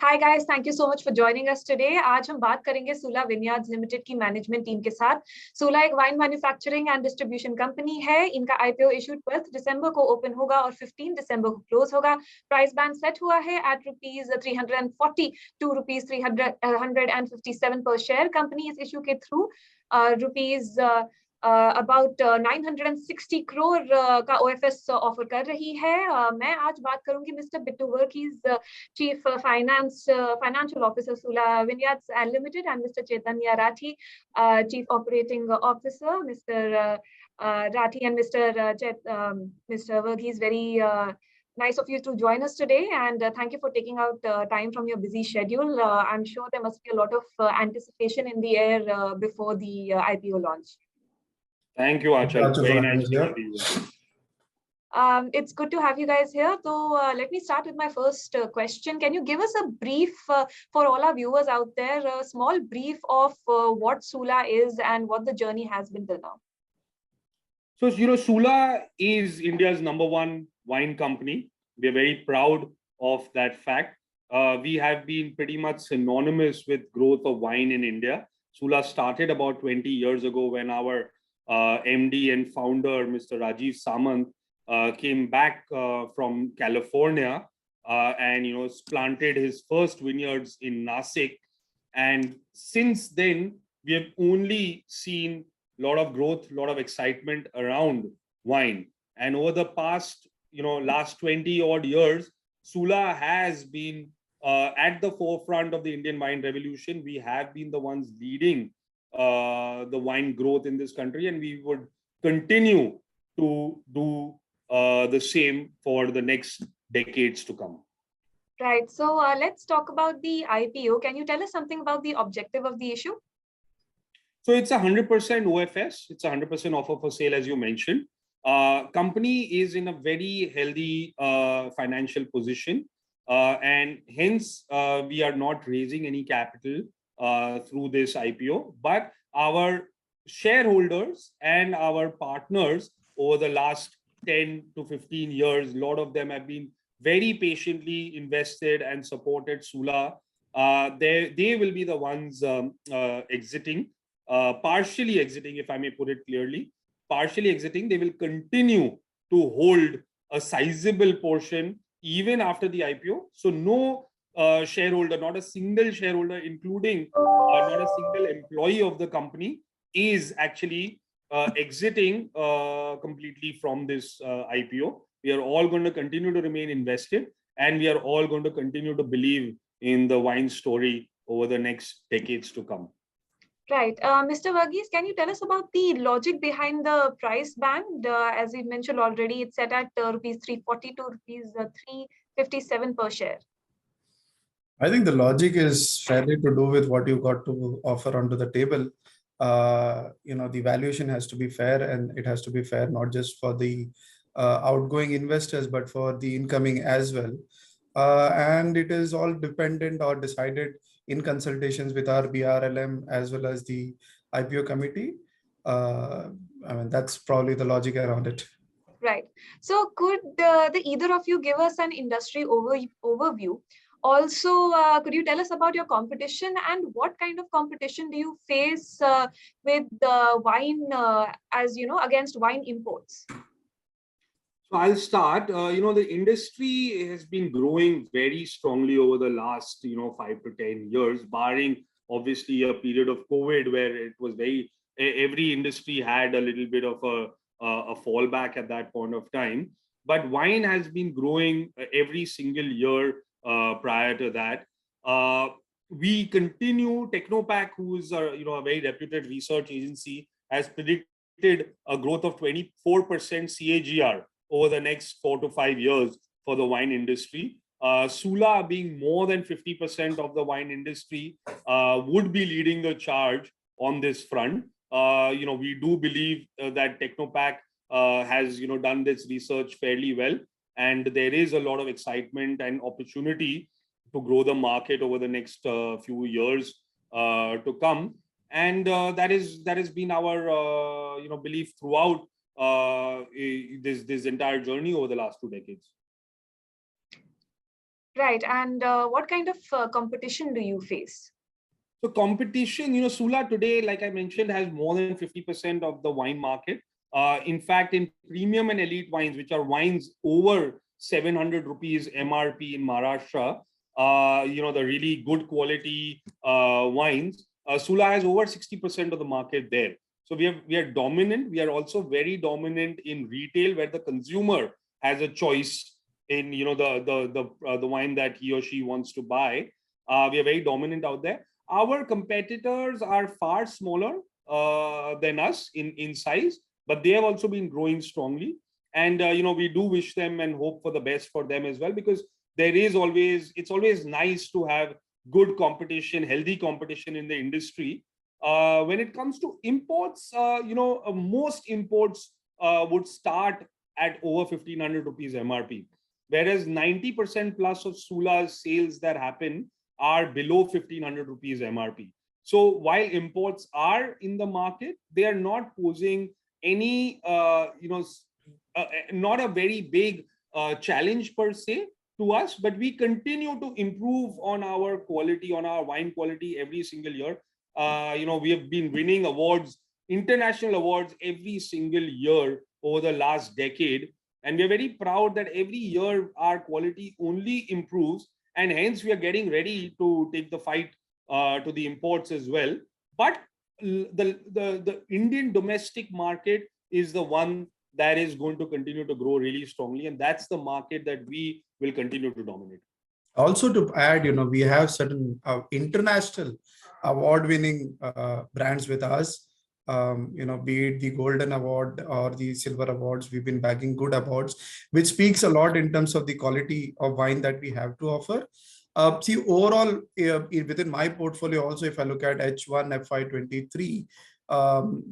Hi guys, thank you so much for joining us today. आज हम बात करेंगे Sula Vineyards Limited की मैनेजमेंट टीम के साथ. Sula एक wine manufacturing and distribution company है. इनका IPO इशू 12 दिसंबर को ओपन होगा और 15 दिसंबर को क्लोज होगा. प्राइस बैंड सेट हुआ है at ₹340 to ₹357 per share. Company इस इशू के थ्रू रुपीज about 960 crore का OFS ऑफर कर रही है. मैं आज बात करूंगी mister Bittu Varghese, Chief Financial Officer Sula Vineyards Limited, and Mr. Chaitanya Rathi, Chief Operating Officer. Mr. Rathi and Mr. Varghese, very nice of you to join us today, and thank you for taking out time from your busy schedule. I'm sure there must be a lot of anticipation in the air before the IPO launch. Thank you, Anchal. Very nice to have you. It's good to have you guys here. So let me start with my first question. Can you give us a brief for all our viewers out there, a small brief of what Sula is and what the journey has been till now? So, Sula is India's #1 wine company. We are very proud of that fact. We have been pretty much synonymous with growth of wine in India. Sula started about 20 years ago when our MD and founder, Mr. Rajiv Samant, came back from California and planted his first vineyards in Nasik. And since then, we have only seen a lot of growth, a lot of excitement around wine. And over the past, last 20 odd years, Sula has been at the forefront of the Indian wine revolution. We have been the ones leading the wine growth in this country, and we would continue to do the same for the next decades to come. Right. So let's talk about the IPO. Can you tell us something about the objective of the issue? So it's 100% OFS. It's 100% offer for sale, as you mentioned. Company is in a very healthy financial position, and hence we are not raising any capital through this IPO, but our shareholders and our partners over the last 10 to 15 years, a lot of them have been very patiently invested and supported Sula. They will be the ones exiting, partially exiting, if I may put it clearly, partially exiting. They will continue to hold a sizable portion even after the IPO. So no shareholder, not a single shareholder, including not a single employee of the company, is actually exiting completely from this IPO. We are all going to continue to remain invested, and we are all going to continue to believe in the wine story over the next decades to come. Right. Mr. Varghese, can you tell us about the logic behind the price band? As we mentioned already, it's set at ₹340 to ₹357 per share. I think the logic is fairly to do with what you got to offer onto the table. The valuation has to be fair, and it has to be fair not just for the outgoing investors, but for the incoming as well. And it is all dependent or decided in consultations with our BRLM as well as the IPO committee. That's probably the logic around it. Right. So could the either of you give us an industry overview? Also, could you tell us about your competition and what kind of competition do you face with the wine, against wine imports? So I'll start. The industry has been growing very strongly over the last, 5 to 10 years, barring obviously a period of COVID where it was every industry had a little bit of a fallback at that point of time. But wine has been growing every single year prior to that. We continue. Technopack, who is a very reputed research agency, has predicted a growth of 24% CAGR over the next 4 to 5 years for the wine industry. Sula, being more than 50% of the wine industry, would be leading the charge on this front. We do believe that Technopack has done this research fairly well, and there is a lot of excitement and opportunity to grow the market over the next few years to come. And that has been our belief throughout this entire journey over the last 2 decades. Right. And what kind of competition do you face? So competition, Sula today, like I mentioned, has more than 50% of the wine market. In fact, in premium and elite wines, which are wines over 700 rupees MRP in Maharashtra, the really good quality wines, Sula has over 60% of the market there. So we are dominant. We are also very dominant in retail, where the consumer has a choice in the wine that he or she wants to buy. We are very dominant out there. Our competitors are far smaller than us in size, but they have also been growing strongly. And we do wish them and hope for the best for them as well, because it's always nice to have good competition, healthy competition in the industry. When it comes to imports, most imports would start at over 1,500 rupees MRP, whereas 90% plus of Sula's sales that happen are below 1,500 rupees MRP. So while imports are in the market, they are not posing any, not a very big challenge per se to us, but we continue to improve on our quality, on our wine quality every single year. We have been winning awards, international awards every single year over the last decade. And we're very proud that every year our quality only improves, and hence we are getting ready to take the fight to the imports as well. But the Indian domestic market is the one that is going to continue to grow really strongly, and that's the market that we will continue to dominate. Also to add, we have certain international award-winning brands with us. Be it the Golden Award or the Silver Awards, we've been bagging good awards, which speaks a lot in terms of the quality of wine that we have to offer. See, overall, within my portfolio also, if I look at H1 FY23,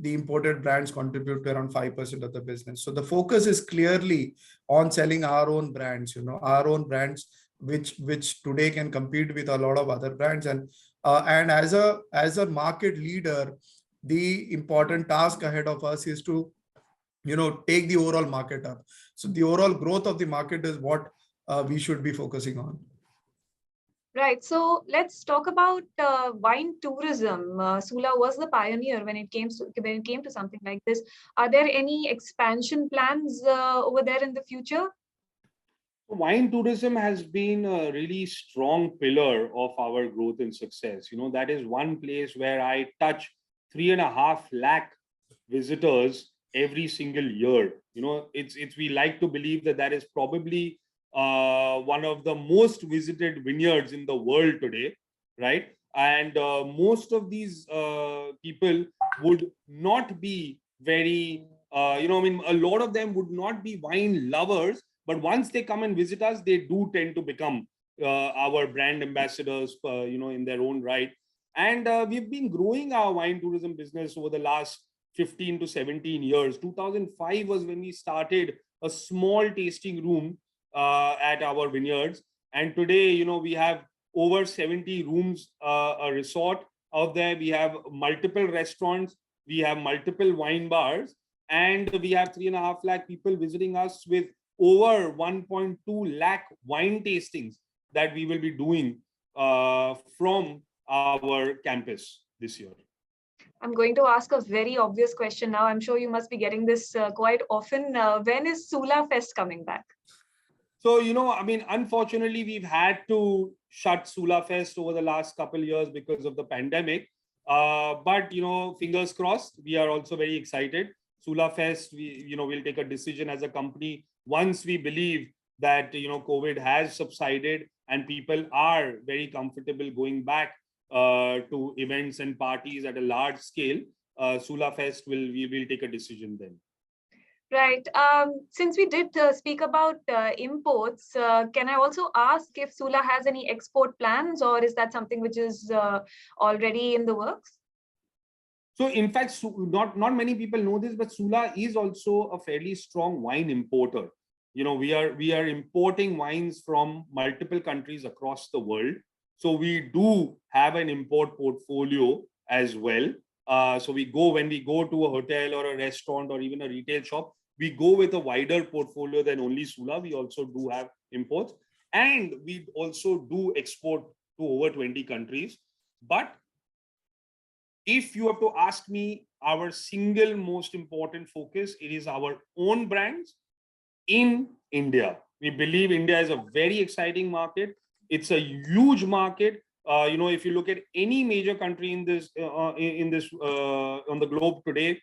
the imported brands contribute to around 5% of the business. So the focus is clearly on selling our own brands, our own brands, which today can compete with a lot of other brands. And as a market leader, the important task ahead of us is to take the overall market up. So the overall growth of the market is what we should be focusing on. Right. So let's talk about wine tourism. Sula was the pioneer when it came to something like this. Are there any expansion plans over there in the future? Wine tourism has been a really strong pillar of our growth and success. That is one place where I touch 3.5 lakh visitors every single year. We like to believe that is probably one of the most visited vineyards in the world today, right? And most of these people would not be very, a lot of them would not be wine lovers, but once they come and visit us, they do tend to become our brand ambassadors, in their own right. And we've been growing our wine tourism business over the last 15 to 17 years. 2005 was when we started a small tasting room at our vineyards. And today, we have over 70 rooms, a resort out there. We have multiple restaurants. We have multiple wine bars. And we have 3.5 lakh people visiting us, with over 1.2 lakh wine tastings that we will be doing from our campus this year. I'm going to ask a very obvious question now. I'm sure you must be getting this quite often. When is Sula Fest coming back? So, unfortunately, we've had to shut Sula Fest over the last couple of years because of the pandemic. But, fingers crossed, we are also very excited. Sula Fest, we'll take a decision as a company once we believe that, COVID has subsided and people are very comfortable going back to events and parties at a large scale. Sula Fest, we will take a decision then. Right. Since we did speak about imports, can I also ask if Sula has any export plans, or is that something which is already in the works? So in fact, not many people know this, but Sula is also a fairly strong wine importer. We are importing wines from multiple countries across the world. So we do have an import portfolio as well. So when we go to a hotel or a restaurant or even a retail shop, we go with a wider portfolio than only Sula. We also do have imports. And we also do export to over 20 countries. But if you have to ask me, our single most important focus, it is our own brands in India. We believe India is a very exciting market. It's a huge market. If you look at any major country in this on the globe today,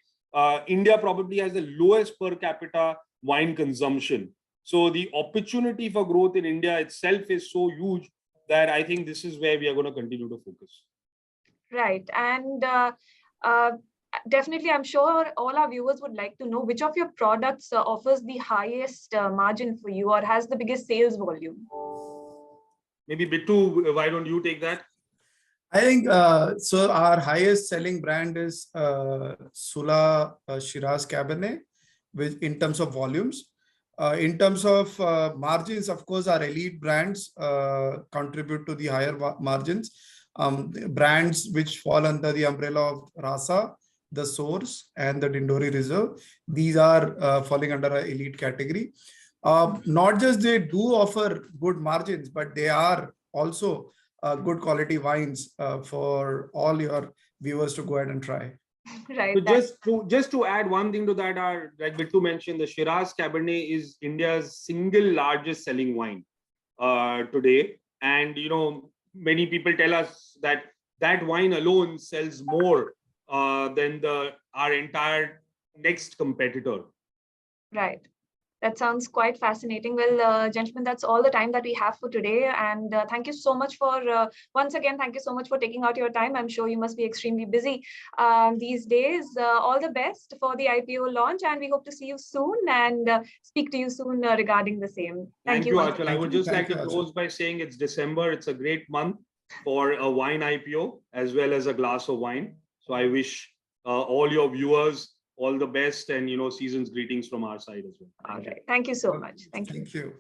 India probably has the lowest per capita wine consumption. So the opportunity for growth in India itself is so huge that I think this is where we are going to continue to focus. Right. And definitely, I'm sure all our viewers would like to know which of your products offers the highest margin for you or has the biggest sales volume. Maybe Bittu, why don't you take that? I think so. Our highest selling brand is Sula Shiraz Cabernet, which in terms of volumes. In terms of margins, of course, our elite brands contribute to the higher margins. Brands which fall under the umbrella of Rasa, the Source, and the Dindori Reserve, these are falling under an elite category. Not just they do offer good margins, but they are also good quality wines for all your viewers to go ahead and try. Right. So just to add one thing to that, like Bittu mentioned, the Shiraz Cabernet is India's single largest selling wine today. And many people tell us that wine alone sells more than our entire next competitor. Right. That sounds quite fascinating. Well, gentlemen, that's all the time that we have for today. And thank you so much for, once again, thank you so much for taking out your time. I'm sure you must be extremely busy these days. All the best for the IPO launch. And we hope to see you soon and speak to you soon regarding the same. Thank you, Anchal. I would just like to close by saying it's December. It's a great month for a wine IPO as well as a glass of wine. So I wish all your viewers all the best and season's greetings from our side as well. All right. Thank you so much. Thank you. Thank you.